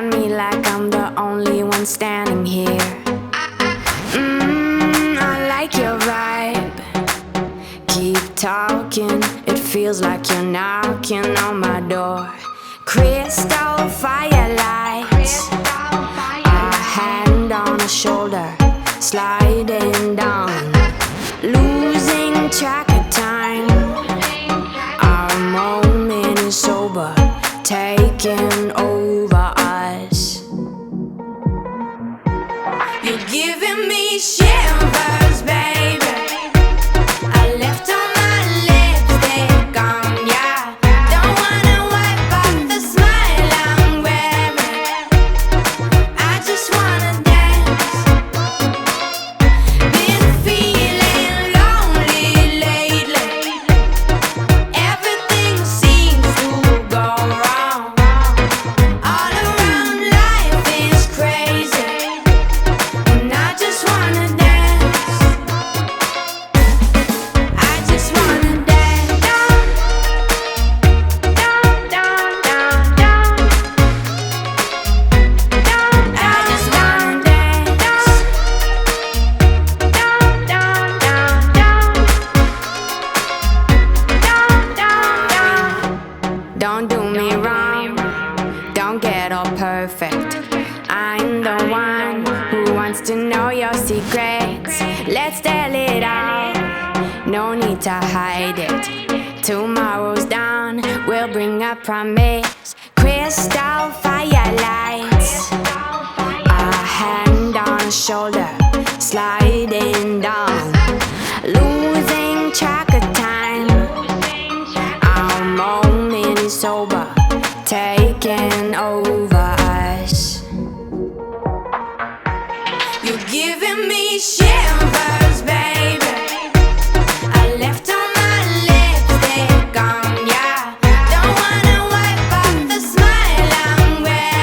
me like I'm the only one standing here. I like your vibe. Keep talking, it feels like you're knocking on my door. Crystal firelights, a hand on a shoulder, sliding down, losing track of time. Our moment is sober, taking over us. You're giving me shivers, baby. I left all my lipstick on, yeah. Don't wanna wipe off the smile I'm wearing. I just wanna dance. Been feeling lonely lately. Everything seems to go wrong. All around life is crazy, and I just wanna dance. I just wanna dance. Down, down, down, down, down. I just wanna dance. Down, down, down, down. Don't do me wrong, don't get all perfect. I'm the one who wants to know your secrets. Let's tell it all, no need to hide it. Tomorrow's dawn will bring a promise. Crystal firelights, a hand on a shoulder, sliding down, losing track of time. Our moment is sober, taking over us. You're giving me shivers, baby. I left all my lipstick on, yeah. Don't wanna wipe off the smile I'm wearing.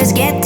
Just get